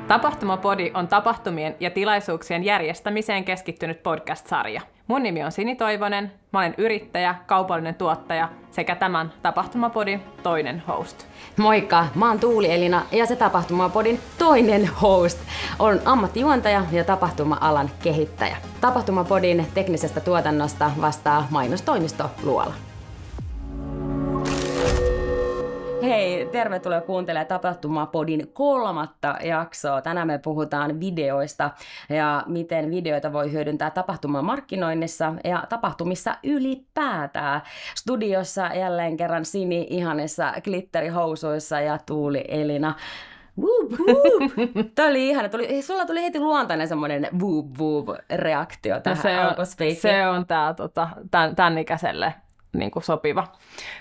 Tapahtumapodi on tapahtumien ja tilaisuuksien järjestämiseen keskittynyt podcast-sarja. Mun nimi on Sini Toivonen, mä olen yrittäjä, kaupallinen tuottaja sekä tämän Tapahtumapodin toinen host. Moikka, mä oon Tuuli-Elina ja se Tapahtumapodin toinen host on ammattijuontaja ja tapahtuma-alan kehittäjä. Tapahtumapodin teknisestä tuotannosta vastaa mainostoimisto Luola. Hei, tervetuloa kuuntelemaan Tapahtumapodin 3. jaksoa. Tänään me puhutaan videoista ja miten videoita voi hyödyntää tapahtumamarkkinoinnissa ja tapahtumissa ylipäätään. Studiossa jälleen kerran Sini ihanissa glitterihousuissa ja Tuuli-Elina. Woop, woop. Tämä oli ihana. Sulla tuli heti luontainen semmoinen woop woop reaktio tähän alkuspeikkiin. Se on tämän ikäiselle niin kuin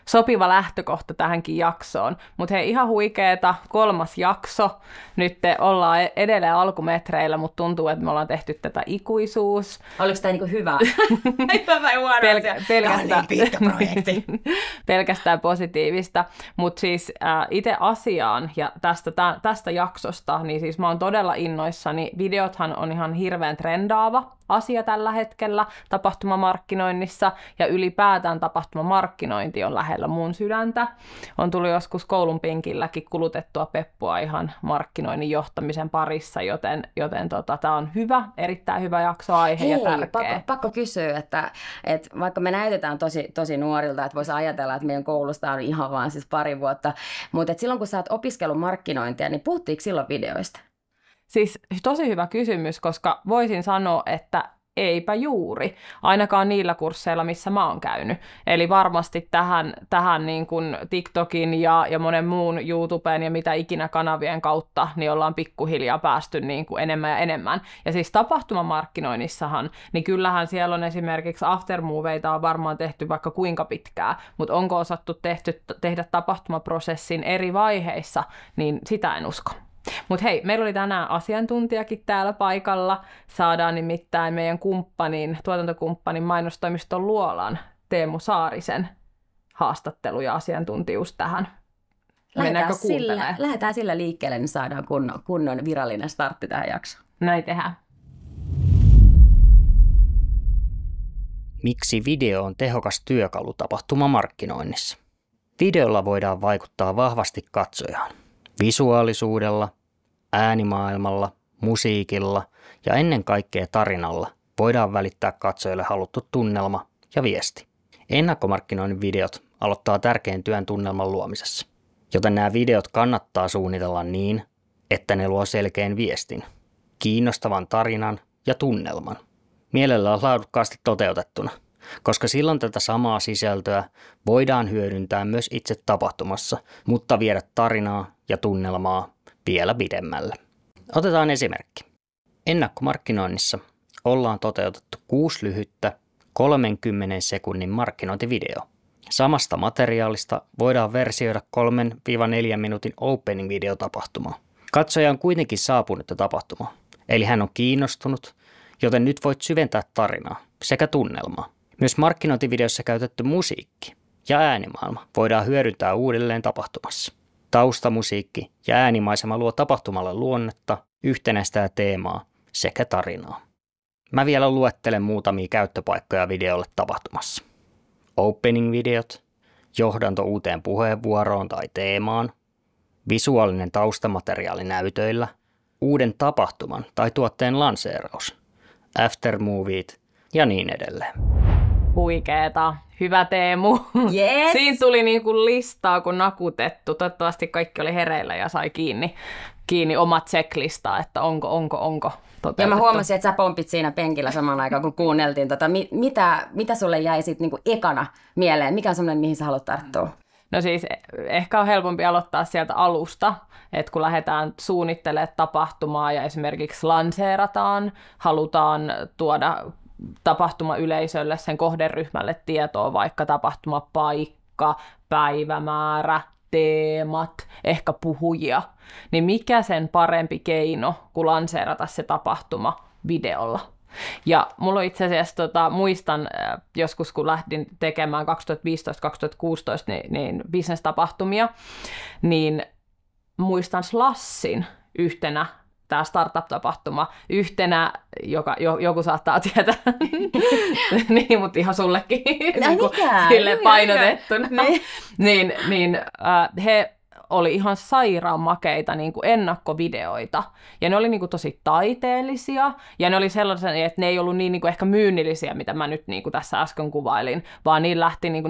sopiva lähtökohta tähänkin jaksoon. Mutta hei, ihan huikeeta, 3. jakso. Nyt ollaan edelleen alkumetreillä, mutta tuntuu, että me ollaan tehty tätä ikuisuus. Oliko tämä niinku hyvä? Hyvä vai huono asia? Pelkästään positiivista. Mutta siis itse asiaan ja tästä jaksosta, niin siis mä oon todella innoissani. Videothan on ihan hirveän trendaava asia tällä hetkellä tapahtumamarkkinoinnissa ja ylipäätään tapahtumamarkkinointi on lähellä mun sydäntä. On tullut joskus koulun penkilläkin kulutettua peppua ihan markkinoinnin johtamisen parissa, joten tämä on hyvä, erittäin hyvä jaksoaihe ja tärkeä. Pakko kysyä, että vaikka me näytetään tosi nuorilta, että voisi ajatella, että meidän koulusta on ihan vaan siis pari vuotta, mutta silloin kun sä oot opiskellut markkinointia, niin puhuttiinko silloin videoista? Siis tosi hyvä kysymys, koska voisin sanoa, että eipä juuri, ainakaan niillä kursseilla, missä mä oon käynyt. Eli varmasti tähän niin kuin TikTokin ja monen muun YouTuben ja mitä ikinä kanavien kautta, niin ollaan pikkuhiljaa päästy niin kuin enemmän ja enemmän. Ja siis tapahtumamarkkinoinnissahan, niin kyllähän siellä on esimerkiksi aftermoveita on varmaan tehty vaikka kuinka pitkää, mutta onko osattu tehdä tapahtumaprosessin eri vaiheissa, niin sitä en usko. Mutta hei, meillä oli tänään asiantuntijakin täällä paikalla. Saadaan nimittäin meidän tuotantokumppanin mainostoimiston Luolan Teemu Saarisen haastattelu ja asiantuntijuus tähän. Lähdetään sillä liikkeelle, niin saadaan kunnon virallinen startti tähän jaksoon. Näin tehdään. Miksi video on tehokas työkalu tapahtumamarkkinoinnissa? Videolla voidaan vaikuttaa vahvasti katsojaan. Visuaalisuudella, äänimaailmalla, musiikilla ja ennen kaikkea tarinalla voidaan välittää katsojille haluttu tunnelma ja viesti. Ennakkomarkkinoinnin videot aloittaa tärkeän työn tunnelman luomisessa, joten nämä videot kannattaa suunnitella niin, että ne luo selkeän viestin, kiinnostavan tarinan ja tunnelman. Mielellään laadukkaasti toteutettuna, koska silloin tätä samaa sisältöä voidaan hyödyntää myös itse tapahtumassa, mutta viedä tarinaa ja tunnelmaa vielä pidemmälle. Otetaan esimerkki. Ennakkomarkkinoinnissa ollaan toteutettu 6 lyhyttä 30 sekunnin markkinointivideo. Samasta materiaalista voidaan versioida 3-4 minuutin opening-videotapahtumaa. Katsoja on kuitenkin saapunut jo tapahtumaan, eli hän on kiinnostunut, joten nyt voit syventää tarinaa sekä tunnelmaa. Myös markkinointivideossa käytetty musiikki ja äänimaailma voidaan hyödyntää uudelleen tapahtumassa. Taustamusiikki ja äänimaisema luo tapahtumalle luonnetta, yhtenäistä teemaa sekä tarinaa. Mä vielä luettelen muutamia käyttöpaikkoja videolle tapahtumassa. Opening-videot, johdanto uuteen puheenvuoroon tai teemaan, visuaalinen taustamateriaali näytöillä, uuden tapahtuman tai tuotteen lanseeraus, aftermoviet ja niin edelleen. Huikeeta. Hyvä Teemu. Yes. Siinä tuli niinku listaa kun nakutettu. Toivottavasti kaikki oli hereillä ja sai kiinni omat checklistaa, että onko toteutettu. Ja mä huomasin, että sä pompit siinä penkillä samaan aikaan, kun kuunneltiin. Mitä sulle jäi sitten niinku ekana mieleen? Mikä on semmoinen, mihin sä haluat tarttua? No siis ehkä on helpompi aloittaa sieltä alusta, että kun lähdetään suunnittelemaan tapahtumaa ja esimerkiksi lanseerataan, halutaan tuoda tapahtumayleisölle, sen kohderyhmälle tietoa, vaikka tapahtumapaikka, päivämäärä, teemat, ehkä puhujia, niin mikä sen parempi keino kuin lanseerata se tapahtuma videolla. Ja mulla on itse asiassa, muistan joskus kun lähdin tekemään 2015-2016 niin business-tapahtumia, niin muistan Slashin yhtenä tämä startup-tapahtuma yhtenä, joku saattaa tietää, niin, mutta ihan sullekin sille painotettuna, niin he oli ihan sairaan makeita niin kuin ennakkovideoita. Ja ne oli niin kuin tosi taiteellisia, ja ne oli sellaisia, että ne ei ollut niin kuin ehkä myynnillisiä, mitä mä nyt niin kuin tässä äsken kuvailin, vaan ne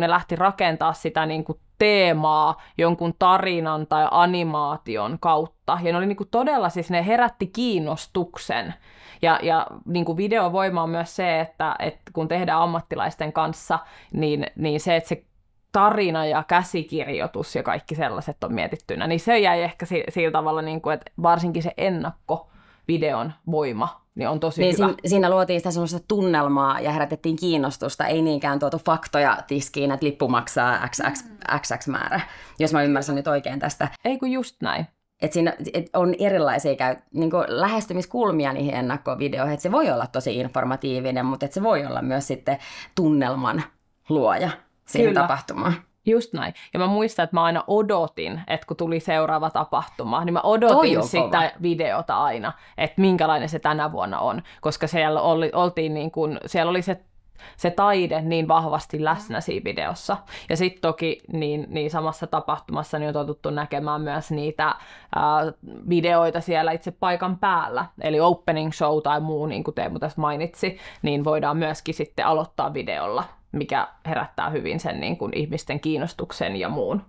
lähti rakentaa sitä niin kuin teemaa jonkun tarinan tai animaation kautta. Ja ne oli niin kuin todella, siis ne herätti kiinnostuksen. Ja niin kuin videovoima on myös se, että kun tehdään ammattilaisten kanssa, niin se, että se tarina ja käsikirjoitus ja kaikki sellaiset on mietittynä, niin se jäi ehkä sillä tavalla, niin kuin, että varsinkin se ennakkovideon voima niin on tosi hyvä. Siinä luotiin sitä sellaista tunnelmaa ja herätettiin kiinnostusta, ei niinkään tuotu faktoja tiskiin, että lippu maksaa XX määrä, jos mä ymmärsin nyt oikein tästä. Ei kun just näin. Että siinä on erilaisia niin lähestymiskulmia niihin ennakkovideoihin, että se voi olla tosi informatiivinen, mutta se voi olla myös sitten tunnelman luoja siihen tapahtumaan. Just näin. Ja mä muistan, että mä aina odotin, että kun tuli seuraava tapahtuma, niin mä odotin sitä videota aina, että minkälainen se tänä vuonna on. Koska siellä oltiin niin kuin, siellä oli se taide niin vahvasti läsnä siinä videossa. Ja sitten toki niin samassa tapahtumassa niin on totuttu näkemään myös niitä videoita siellä itse paikan päällä. Eli opening show tai muu, niin kuin Teemu tässä mainitsi, niin voidaan myöskin sitten aloittaa videolla, mikä herättää hyvin sen niin kuin ihmisten kiinnostuksen ja muun.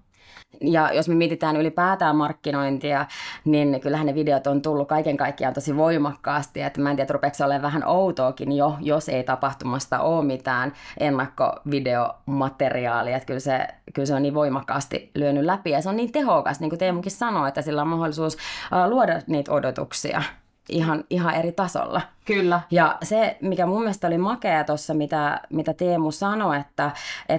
Ja jos me mietitään ylipäätään markkinointia, niin kyllähän ne videot on tullut kaiken kaikkiaan tosi voimakkaasti. Että mä en tiedä, rupeeko olemaan vähän outoakin jo, jos ei tapahtumasta ole mitään ennakkovideomateriaalia. Että kyllä se on niin voimakkaasti lyönyt läpi ja se on niin tehokas, niin kuin Teemukin sanoi, että sillä on mahdollisuus luoda niitä odotuksia ihan eri tasolla. Kyllä. Ja se, mikä mun mielestä oli makea tuossa, mitä Teemu sanoi, että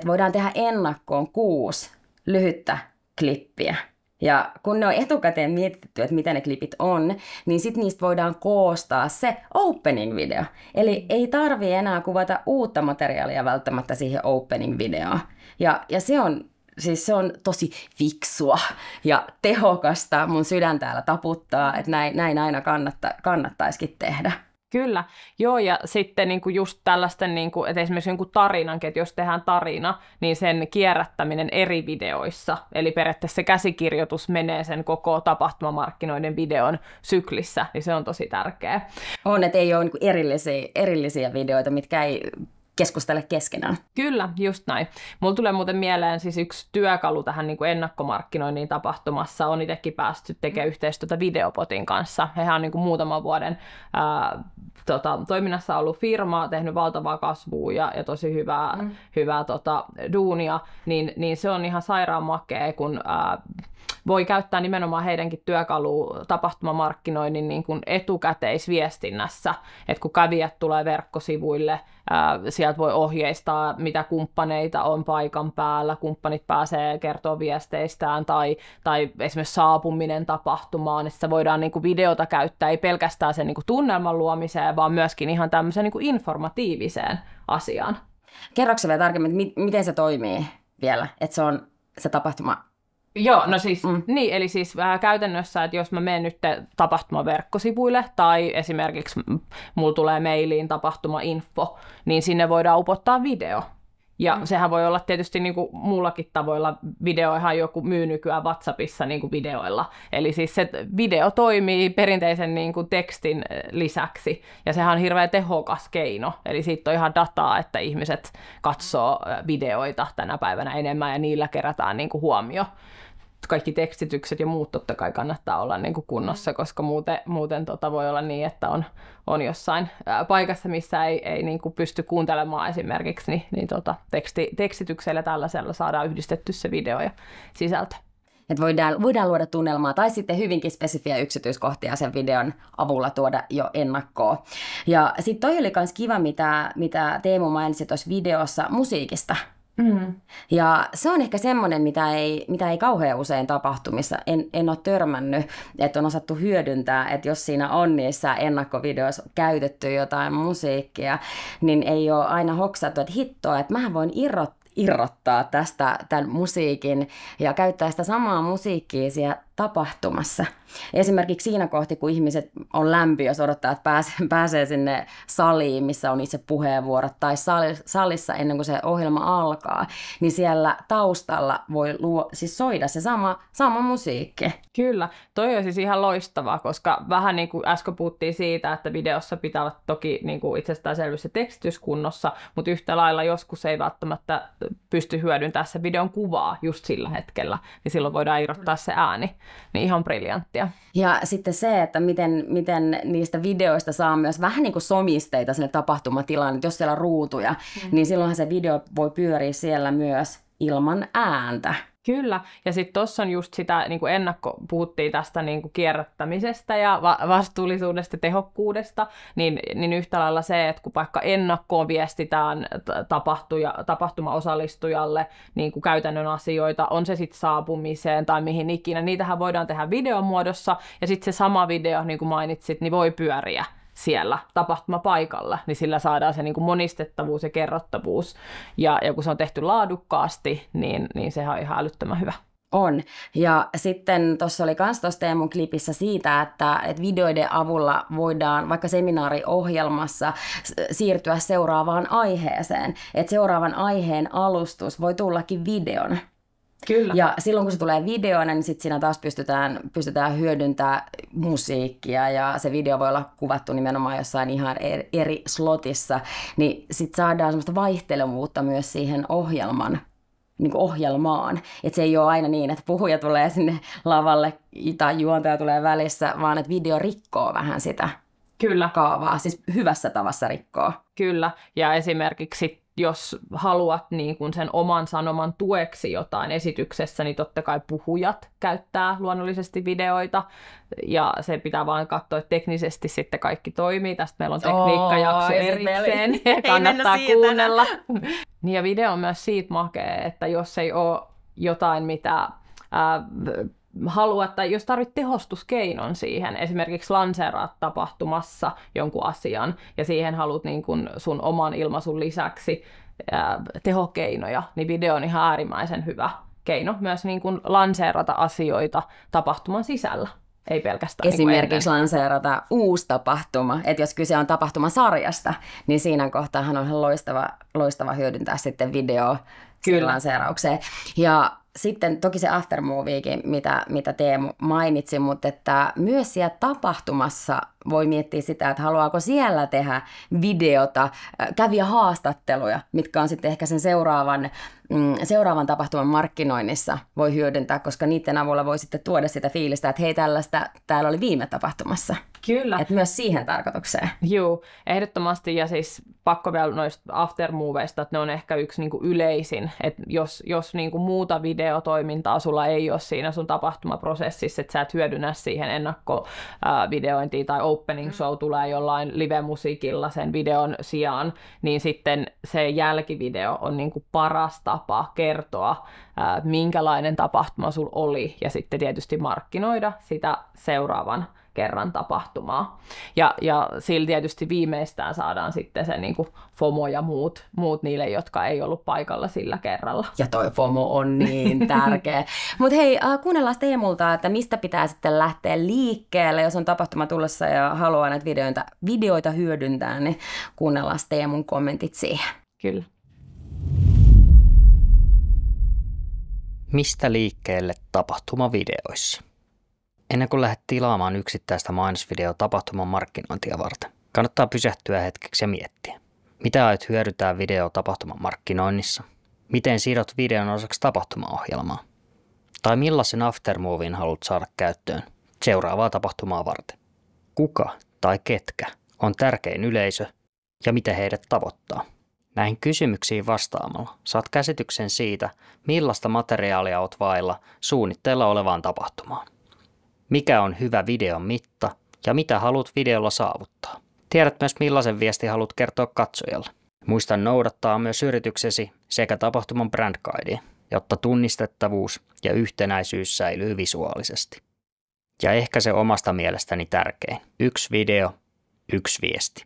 voidaan tehdä ennakkoon 6 lyhyttä klippiä. Ja kun ne on etukäteen mietitty, että mitä ne klipit on, niin sitten niistä voidaan koostaa se opening-video. Eli ei tarvitse enää kuvata uutta materiaalia välttämättä siihen opening-videoon. Ja se on tosi fiksua ja tehokasta. Mun sydän täällä taputtaa, että näin aina kannattaisikin tehdä. Kyllä, joo, ja sitten niin kuin just tällaisten, niin kuin, että esimerkiksi jonkun tarinankin, että jos tehdään tarina, niin sen kierrättäminen eri videoissa, eli periaatteessa se käsikirjoitus menee sen koko tapahtumamarkkinoiden videon syklissä, niin se on tosi tärkeää. On, että ei ole niin kuin erillisiä videoita, mitkä ei keskustele keskenään. Kyllä, just näin. Mulla tulee muuten mieleen siis yksi työkalu tähän niin kuin ennakkomarkkinoinnin tapahtumassa. On itsekin päästy tekemään yhteistyötä Videopotin kanssa. Hehän on niin kuin muutaman vuoden toiminnassa ollut firma, tehnyt valtavaa kasvua ja tosi hyvää duunia. Niin se on ihan sairaan makea, kun voi käyttää nimenomaan heidänkin työkalua tapahtumamarkkinoinnin niin kuin etukäteisviestinnässä, että kun kävijät tulee verkkosivuille, sieltä voi ohjeistaa, mitä kumppaneita on paikan päällä, kumppanit pääsee kertoa viesteistään tai esimerkiksi saapuminen tapahtumaan, että voidaan niin kuin videota käyttää, ei pelkästään sen niin kuin tunnelman luomiseen, vaan myöskin ihan tämmöiseen niin kuin informatiiviseen asiaan. Kerroksä vielä tarkemmin, että miten se toimii vielä, että se on se tapahtuma? Joo, no siis, niin, eli siis käytännössä, että jos mä menen nyt tapahtuman verkkosivuille tai esimerkiksi mulla tulee mailiin tapahtumainfo, niin sinne voidaan upottaa video. Ja sehän voi olla tietysti niin kuin muullakin tavoilla, videoihan joku myy nykyään WhatsAppissa niin kuin videoilla. Eli siis se video toimii perinteisen niin kuin tekstin lisäksi, ja sehän on hirveän tehokas keino. Eli siitä on ihan dataa, että ihmiset katsoo videoita tänä päivänä enemmän, ja niillä kerätään niin kuin huomio. Kaikki tekstitykset ja muut totta kai kannattaa olla niin kuin kunnossa, koska muuten voi olla niin, että on jossain paikassa, missä ei niin kuin pysty kuuntelemaan esimerkiksi, niin tekstityksellä tällaisella saadaan yhdistetty se video ja sisältö. Että voidaan luoda tunnelmaa tai sitten hyvinkin spesifiä yksityiskohtia sen videon avulla tuoda jo ennakkoon. Ja sitten toi oli myös kiva, mitä Teemu mainitsi tuossa videossa musiikista. Ja se on ehkä semmoinen, mitä ei kauhean usein tapahtumissa, en ole törmännyt, että on osattu hyödyntää, että jos siinä on niissä ennakkovideoissa käytetty jotain musiikkia, niin ei ole aina hoksattu, että hittoa, että mähän voin irrottaa tästä tämän musiikin ja käyttää sitä samaa musiikkia tapahtumassa. Esimerkiksi siinä kohti, kun ihmiset on lämpiössä, odottaa, että pääsee sinne saliin, missä on itse puheenvuorot, tai salissa ennen kuin se ohjelma alkaa, niin siellä taustalla voi siis soida se sama musiikki. Kyllä, toi on siis ihan loistavaa, koska vähän niin kuin äsken puhuttiin siitä, että videossa pitää olla toki niin kuin itsestäänselvyys se tekstitys kunnossa, mutta yhtä lailla joskus ei välttämättä pysty hyödyntämään se videon kuvaa just sillä hetkellä, niin silloin voidaan irrottaa se ääni. Niin ihan briljanttia. Ja sitten se, että miten niistä videoista saa myös vähän niin kuin somisteita sinne tapahtumatilaan, että jos siellä on ruutuja, niin silloinhan se video voi pyöriä siellä myös ilman ääntä. Kyllä, ja sitten tuossa on just sitä, niin kuin puhuttiin tästä niin kuin kierrättämisestä ja vastuullisuudesta ja tehokkuudesta, niin yhtä lailla se, että kun vaikka ennakkoon viestitään tapahtuma-osallistujalle niin kuin käytännön asioita, on se sitten saapumiseen tai mihin ikinä, niitähän voidaan tehdä videon muodossa, ja sitten se sama video, niin kuin mainitsit, niin voi pyöriä siellä tapahtumapaikalla, niin sillä saadaan se niin kuin monistettavuus ja kerrottavuus. Ja kun se on tehty laadukkaasti, niin sehän on ihan älyttömän hyvä. On. Ja sitten tuossa oli myös tuossa Teemun klipissä siitä, että videoiden avulla voidaan vaikka seminaariohjelmassa siirtyä seuraavaan aiheeseen. Että seuraavan aiheen alustus voi tullakin videon. Kyllä. Ja silloin kun se tulee videona, niin sitten siinä taas pystytään hyödyntämään musiikkia ja se video voi olla kuvattu nimenomaan jossain ihan eri slotissa, niin sitten saadaan semmoista vaihtelevuutta myös siihen ohjelmaan. Että se ei ole aina niin, että puhuja tulee sinne lavalle tai juontaja tulee välissä, vaan että video rikkoo vähän sitä Kyllä. kaavaa, siis hyvässä tavassa rikkoo. Kyllä, ja esimerkiksi jos haluat niin kun sen oman sanoman tueksi jotain esityksessä, niin totta kai puhujat käyttää luonnollisesti videoita, ja se pitää vaan katsoa, että teknisesti sitten kaikki toimii. Tästä meillä on tekniikkajakso erikseen, kannattaa kuunnella. Niin ja video on myös siitä makea, että jos ei ole jotain, mitä haluat, tai jos tarvit tehostuskeinon siihen, esimerkiksi lanseeraat tapahtumassa jonkun asian, ja siihen haluat niin kun sun oman ilmaisun lisäksi tehokeinoja, niin video on ihan äärimmäisen hyvä keino myös niin kun lanseerata asioita tapahtuman sisällä. Ei pelkästään esimerkiksi lanseerata uusi tapahtuma, että jos kyse on tapahtumasarjasta, niin siinä kohtaahan on ihan loistava hyödyntää sitten videoa lanseeraukseen. Ja sitten toki se aftermoviekin, mitä Teemu mainitsi, mutta että myös siellä tapahtumassa voi miettiä sitä, että haluaako siellä tehdä videota, kävijähaastatteluja, mitkä on sitten ehkä sen seuraavan tapahtuman markkinoinnissa voi hyödyntää, koska niiden avulla voi sitten tuoda sitä fiilistä, että hei, tällaista täällä oli viime tapahtumassa. Kyllä. Että myös siihen tarkoitukseen. Joo, ehdottomasti, ja siis pakko vielä noista aftermoveista, että ne on ehkä yksi niin kuin yleisin, että jos niin kuin muuta videotoimintaa sulla ei ole siinä sun tapahtumaprosessissa, että sä et hyödynnä siihen ennakkovideointiin tai opening show tulee jollain live-musiikilla sen videon sijaan, niin sitten se jälkivideo on niin kuin paras tapa kertoa, minkälainen tapahtuma sulla oli, ja sitten tietysti markkinoida sitä seuraavan kerran tapahtumaa. Ja sillä tietysti viimeistään saadaan sitten se niin kuin FOMO ja muut niille, jotka ei ollut paikalla sillä kerralla. Ja toi FOMO on niin tärkeä. Mutta hei, kuunnellaan Teemulta, että mistä pitää sitten lähteä liikkeelle, jos on tapahtuma tulossa ja haluaa näitä videoita hyödyntää, niin kuunnellaan Teemun kommentit siihen. Kyllä. Mistä liikkeelle tapahtumavideoissa? Ennen kuin lähdet tilaamaan yksittäistä mainosvideoa tapahtuman markkinointia varten, kannattaa pysähtyä hetkeksi ja miettiä. Mitä aiot hyödyntää videotapahtuman markkinoinnissa? Miten sidot videon osaksi tapahtumaohjelmaa? Tai millaisen aftermovin haluat saada käyttöön seuraavaa tapahtumaa varten? Kuka tai ketkä on tärkein yleisö ja mitä heidät tavoittaa? Näihin kysymyksiin vastaamalla saat käsityksen siitä, millaista materiaalia olet vailla suunnitteilla olevaan tapahtumaan. Mikä on hyvä videon mitta ja mitä haluat videolla saavuttaa. Tiedät myös millaisen viesti haluat kertoa katsojalle. Muista noudattaa myös yrityksesi sekä tapahtuman brand guidea, jotta tunnistettavuus ja yhtenäisyys säilyy visuaalisesti. Ja ehkä se omasta mielestäni tärkein. 1 video, 1 viesti.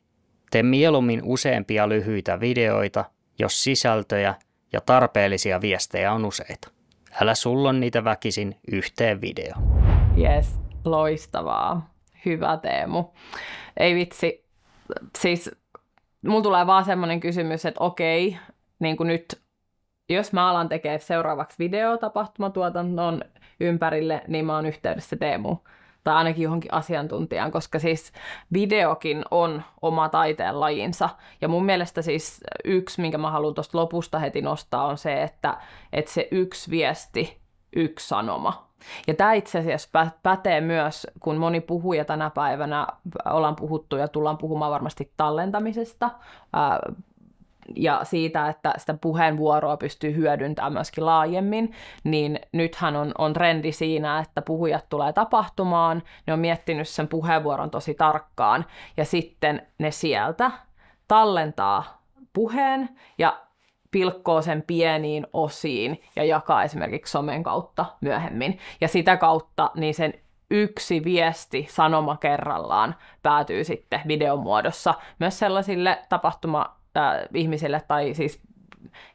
Tee mieluummin useampia lyhyitä videoita, jos sisältöjä ja tarpeellisia viestejä on useita. Älä sullon niitä väkisin yhteen videoon. Jes, loistavaa. Hyvä Teemu. Ei vitsi, siis mulla tulee vaan semmoinen kysymys, että okei, niin kuin nyt, jos mä alan tekemään seuraavaksi videotapahtumatuotannon ympärille, niin mä oon yhteydessä Teemuun. Tai ainakin johonkin asiantuntijaan, koska siis videokin on oma taiteen lajinsa. Ja mun mielestä siis yksi, minkä mä haluan tuosta lopusta heti nostaa, on se, että se yksi viesti, yksi sanoma. Ja tämä itse asiassa pätee myös, kun moni puhuja tänä päivänä ollaan puhuttu ja tullaan puhumaan varmasti tallentamisesta ja siitä, että sitä puheenvuoroa pystyy hyödyntämään myöskin laajemmin, niin nythän on trendi siinä, että puhujat tulee tapahtumaan, ne on miettinyt sen puheenvuoron tosi tarkkaan ja sitten ne sieltä tallentaa puheen ja pilkkoo sen pieniin osiin ja jakaa esimerkiksi somen kautta myöhemmin. Ja sitä kautta niin sen yksi viesti, sanoma kerrallaan, päätyy sitten videon muodossa myös sellaisille ihmisille tai siis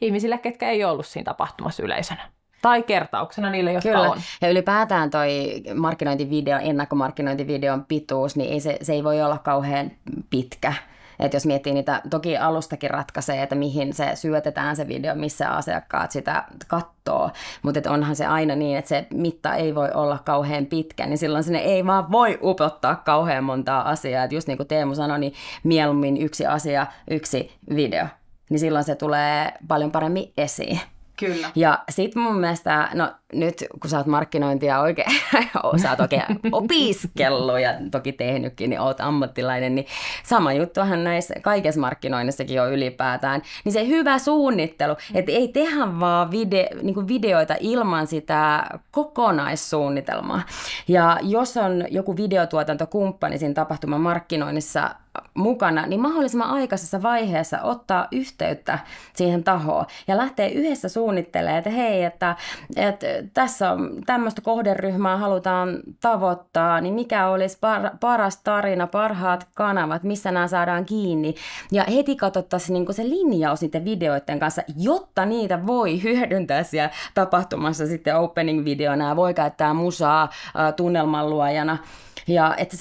ihmisille, ketkä ei ollut siinä tapahtumassa yleisönä. Tai kertauksena niille, jotka Kyllä. on. Ja ylipäätään toi markkinointivideo, ennakkomarkkinointivideon pituus, niin se ei voi olla kauhean pitkä. Että jos miettii niitä, toki alustakin ratkaisee, että mihin se syötetään se video, missä asiakkaat sitä katsoo, mutta onhan se aina niin, että se mitta ei voi olla kauhean pitkä, niin silloin sinne ei vaan voi upottaa kauhean montaa asiaa. Että just niin kuin Teemu sanoi, niin mieluummin yksi asia, yksi video, niin silloin se tulee paljon paremmin esiin. Kyllä. Ja sit mun mielestä, no nyt kun sä oot markkinointia oikein, sä oot oikein opiskellut ja toki tehnytkin, niin oot ammattilainen, niin sama juttuhan näissä kaikessa markkinoinnissakin on ylipäätään. Niin se hyvä suunnittelu, että ei tehdä vaan niin videoita ilman sitä kokonaissuunnitelmaa. Ja jos on joku videotuotantokumppani siinä tapahtuman markkinoinnissa mukana, niin mahdollisimman aikaisessa vaiheessa ottaa yhteyttä siihen tahoon ja lähtee yhdessä suunnittelemaan, että hei, että tässä on tämmöistä kohderyhmää halutaan tavoittaa, niin mikä olisi paras tarina, parhaat kanavat, missä nämä saadaan kiinni. Ja heti katsottaisiin niin se linjaus niiden videoiden kanssa, jotta niitä voi hyödyntää siellä tapahtumassa sitten opening-videona ja voi käyttää musaa tunnelman luojana. Ja että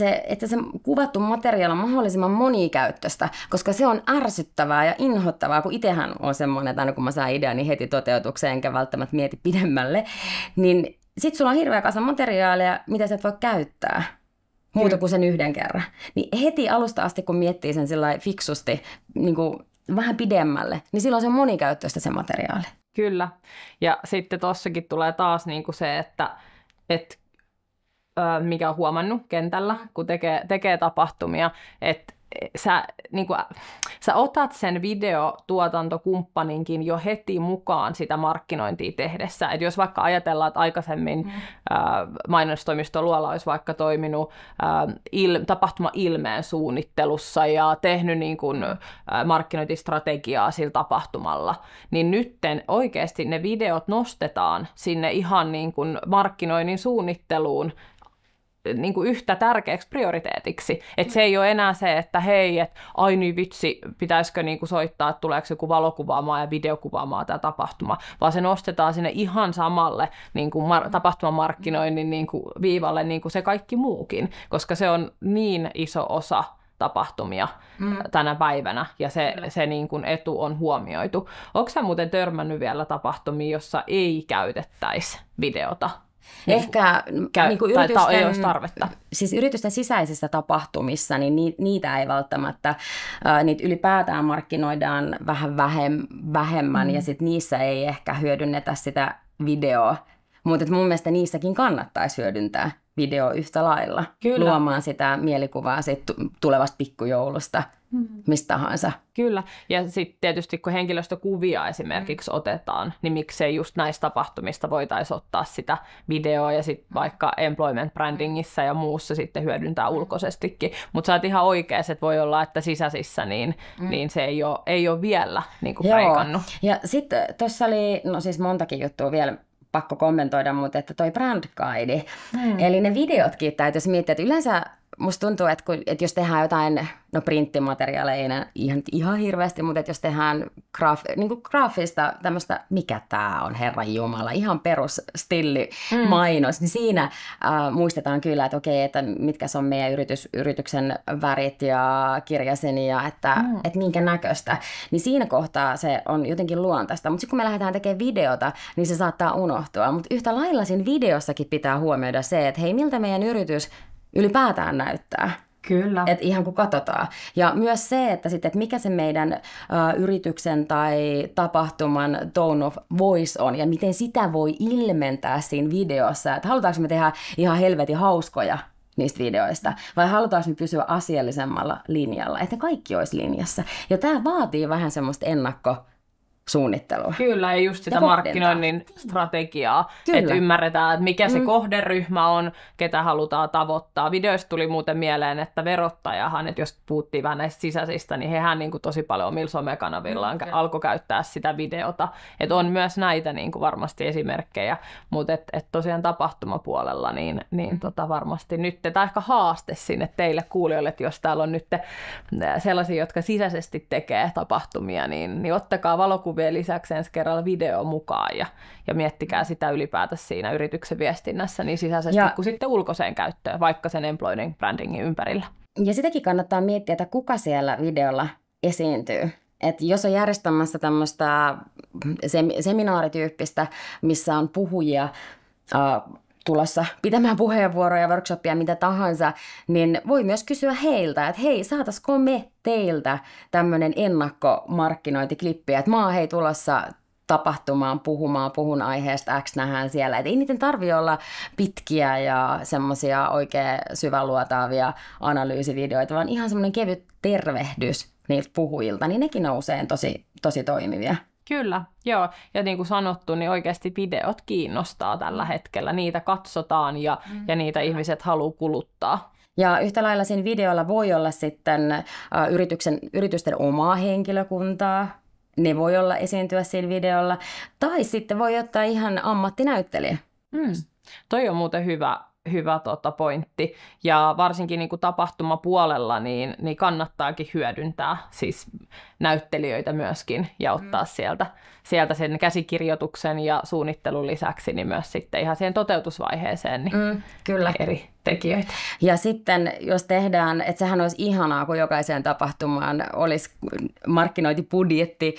se kuvattu materiaali on mahdollisimman monikäyttöistä, koska se on ärsyttävää ja inhottavaa, kun itsehän on semmoinen, että aina kun mä saan idean, niin heti toteutukseen, enkä välttämättä mieti pidemmälle. Niin sit sulla on hirveä kasa materiaalia, mitä sä et voi käyttää muuta kuin sen yhden kerran. Niin heti alusta asti, kun miettii sen sillä fiksusti niin kuin vähän pidemmälle, niin silloin se on monikäyttöistä se materiaali. Kyllä. Ja sitten tossakin tulee taas niin kuin se, että mikä on huomannut kentällä, kun tekee tapahtumia, että sä otat sen videotuotantokumppaninkin jo heti mukaan sitä markkinointia tehdessä. Et jos vaikka ajatellaan, että aikaisemmin mainostoimisto Luola olisi vaikka toiminut tapahtuma-ilmeen suunnittelussa ja tehnyt niin kuin, markkinointistrategiaa sillä tapahtumalla, niin nytten oikeasti ne videot nostetaan sinne ihan niin kuin markkinoinnin suunnitteluun niin kuin yhtä tärkeäksi prioriteetiksi. Että se ei ole enää se, että hei, että ai niin vitsi, pitäisikö niin kuin soittaa, että tuleeko joku valokuvaamaan ja videokuvaamaan tämä tapahtuma, vaan se nostetaan sinne ihan samalle niin kuin tapahtumamarkkinoinnin niin kuin viivalle niin kuin se kaikki muukin, koska se on niin iso osa tapahtumia tänä päivänä, ja se niin kuin etu on huomioitu. Onko sä muuten törmännyt vielä tapahtumia, jossa ei käytettäisi videota? Ehkä niin kuin ei olisi tarvetta. Siis yritysten sisäisissä tapahtumissa, niin niitä ei välttämättä, niitä ylipäätään markkinoidaan vähän vähemmän, ja sitten niissä ei ehkä hyödynnetä sitä videoa. Mutta mun mielestä niissäkin kannattaisi hyödyntää video yhtä lailla. Kyllä. Luomaan sitä mielikuvaa siitä tulevasta pikkujoulusta, mistä tahansa. Kyllä, ja sitten tietysti kun henkilöstökuvia esimerkiksi otetaan, niin miksei just näistä tapahtumista voitaisiin ottaa sitä videoa ja sitten vaikka employment brandingissä ja muussa sitten hyödyntää ulkoisestikin. Mutta sä oot ihan oikeas, että voi olla, että sisäisissä niin se ei ole vielä niin kuin preikannut. Ja sitten tuossa oli, no siis montakin juttua vielä, pakko kommentoida, mutta että toi brand guide, eli ne videotkin täytyisi miettiä, että yleensä musta tuntuu, että jos tehdään jotain, no printtimateriaaleja ei ihan hirveästi, mutta että jos tehdään niin graafista tämmöistä, mikä tää on, Herran Jumala, ihan perus stilli-mainos, niin siinä muistetaan kyllä, että okei, että mitkä on meidän yrityksen värit ja kirjasin ja että minkä näköistä. Niin siinä kohtaa se on jotenkin luontaista. Mutta sitten kun me lähdetään tekemään videota, niin se saattaa unohtua. Mutta yhtä lailla siinä videossakin pitää huomioida se, että hei, miltä meidän yritys ylipäätään näyttää. Kyllä. Että ihan kun katsotaan. Ja myös se, että mikä se meidän yrityksen tai tapahtuman tone of voice on ja miten sitä voi ilmentää siinä videossa. Että halutaanko me tehdä ihan helvetin hauskoja niistä videoista vai halutaanko me pysyä asiallisemmalla linjalla, että kaikki olisi linjassa. Ja tämä vaatii vähän semmoista ennakkosuunnittelua. Kyllä, ja just sitä markkinoinnin strategiaa, että ymmärretään, että mikä se kohderyhmä on, ketä halutaan tavoittaa. Videoista tuli muuten mieleen, että verottajahan, että jos puhuttiin vähän näistä sisäisistä, niin hehän niin kuin tosi paljon omilla somekanavillaan alkoi käyttää sitä videota. Että on myös näitä niin kuin varmasti esimerkkejä, mutta et tosiaan tapahtumapuolella niin varmasti nyt, tämä ehkä haaste sinne teille kuulijoille, että jos täällä on nyt sellaisia, jotka sisäisesti tekee tapahtumia, niin ottakaa valokuvia lisäksi ensi kerralla video mukaan ja miettikää sitä ylipäätään siinä yrityksen viestinnässä niin sisäisesti kuin sitten ulkoiseen käyttöön, vaikka sen employer brandingin ympärillä. Ja sitäkin kannattaa miettiä, että kuka siellä videolla esiintyy. Että jos on järjestämässä tämmöistä seminaarityyppistä, missä on puhujia tulossa pitämään puheenvuoroja, workshopia, mitä tahansa, niin voi myös kysyä heiltä, että hei, saataisiko me teiltä tämmöinen ennakkomarkkinointiklippi, että mä oon hei tulossa tapahtumaan, puhun aiheesta X, nähdään siellä. Et ei niiden tarvitse olla pitkiä ja semmoisia oikein syväluotaavia analyysivideoita, vaan ihan semmoinen kevyt tervehdys niiltä puhujilta, niin nekin on usein tosi toimivia. Kyllä, joo. Ja niin kuin sanottu, niin oikeasti videot kiinnostaa tällä hetkellä. Niitä katsotaan ja ihmiset haluaa kuluttaa. Ja yhtä lailla siinä videolla voi olla sitten yritysten omaa henkilökuntaa. Ne voi olla esiintyä siinä videolla. Tai sitten voi ottaa ihan ammattinäyttelijä. Toi on muuten hyvä pointti. Ja varsinkin niin kuin tapahtumapuolella niin kannattaakin hyödyntää siis näyttelijöitä myöskin ja ottaa sieltä sen käsikirjoituksen ja suunnittelun lisäksi niin myös sitten ihan siihen toteutusvaiheeseen niin kyllä. eri tekijöitä. Ja sitten jos tehdään, että sehän olisi ihanaa, kun jokaiseen tapahtumaan olisi markkinointibudjetti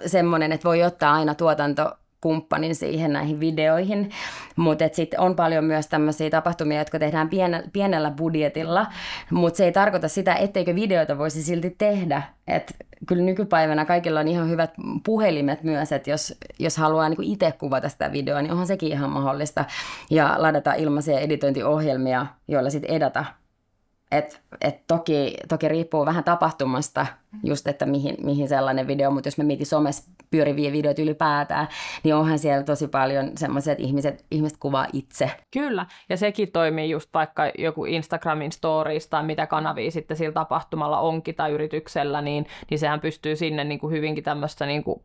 semmoinen, että voi ottaa aina tuotantokumppanin siihen näihin videoihin, mutta sitten on paljon myös tämmöisiä tapahtumia, jotka tehdään pienellä budjetilla, mutta se ei tarkoita sitä, etteikö videoita voisi silti tehdä. Et kyllä nykypäivänä kaikilla on ihan hyvät puhelimet myös, että jos haluaa niinku itse kuvata sitä videoa, niin onhan sekin ihan mahdollista. Ja ladata ilmaisia editointiohjelmia, joilla sitten edata. Et toki riippuu vähän tapahtumasta, just että mihin sellainen video, mutta jos me mietin somessa pyöriviä videoita ylipäätään, niin onhan siellä tosi paljon semmoisia, että ihmiset kuvaa itse. Kyllä, ja sekin toimii just vaikka joku Instagramin stories tai mitä kanavia sitten sillä tapahtumalla onkin tai yrityksellä, niin sehän pystyy sinne niin kuin hyvinkin tämmöistä niin kuin,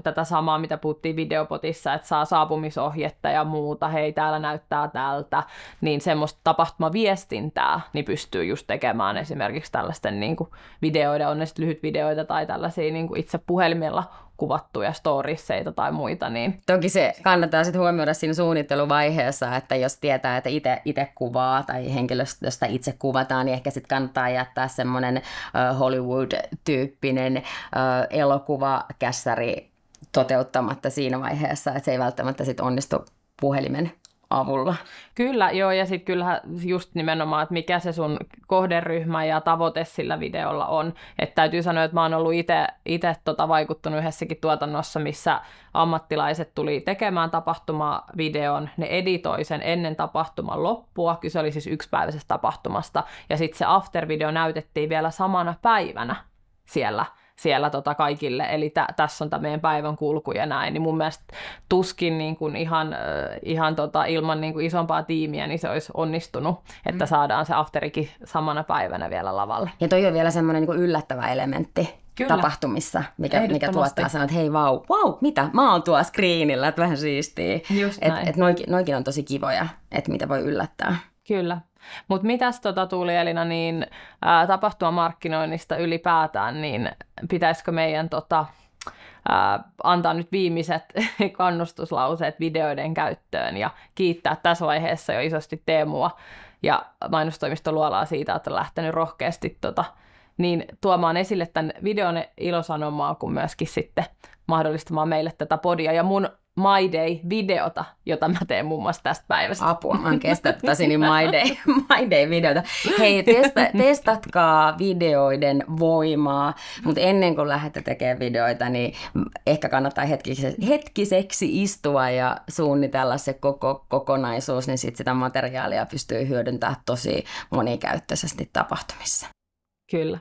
tätä samaa, mitä puhuttiin videopotissa, että saa saapumisohjetta ja muuta, hei täällä näyttää tältä, niin semmoista tapahtumaviestintää niin pystyy just tekemään esimerkiksi tällaisten niin kuin videoiden, on ne sitten lyhytvideoita tai tällaisia niin kuin itse puhelimella kuvattuja storiesseita tai muita. Niin. Toki se kannattaa sitten huomioida siinä suunnitteluvaiheessa, että jos tietää, että itse kuvaa tai henkilöstöstä itse kuvataan, niin ehkä sitten kannattaa jättää semmoinen Hollywood-tyyppinen elokuvakässäri toteuttamatta siinä vaiheessa, että se ei välttämättä sitten onnistu puhelimen avulla. Kyllä, joo, ja sitten kyllähän just nimenomaan, että mikä se sun kohderyhmä ja tavoite sillä videolla on. Että täytyy sanoa, että mä oon ollut itse vaikuttanut yhdessäkin tuotannossa, missä ammattilaiset tuli tekemään tapahtumavideon, ne editoi sen ennen tapahtuman loppua, kyse oli siis yksipäiväisestä tapahtumasta, ja sitten se after-video näytettiin vielä samana päivänä siellä kaikille, eli tässä on tämä meidän päivän kulku ja näin, niin mun mielestä tuskin niin kuin ihan ilman niin kuin isompaa tiimiä, niin se olisi onnistunut, että saadaan se afterikin samana päivänä vielä lavalle. Ja toi on vielä semmoinen niin kuin yllättävä elementti. Kyllä. Tapahtumissa, mikä tuottaa sanoa, että hei vau, mitä? Mä oon tuolla screenillä, että vähän siistiä. Että noikin on tosi kivoja, että mitä voi yllättää. Kyllä. Mutta mitäs Tuuli Elina, niin tapahtumamarkkinoinnista ylipäätään, niin pitäisikö meidän antaa nyt viimeiset kannustuslauseet videoiden käyttöön ja kiittää tässä vaiheessa jo isosti Teemua ja mainostoimisto Luolaa siitä, että on lähtenyt rohkeasti niin tuomaan esille tämän videon ilosanomaa, kuin myöskin sitten mahdollistamaan meille tätä podia ja mun My Day-videota, jota mä teen muun muassa tästä päivästä. Apua, mä oon kestättäsini My Day-videota. Hei, testatkaa videoiden voimaa, mutta ennen kuin lähdette tekemään videoita, niin ehkä kannattaa hetkiseksi istua ja suunnitella se koko kokonaisuus, niin sitten sitä materiaalia pystyy hyödyntämään tosi monikäyttöisesti tapahtumissa. Kyllä.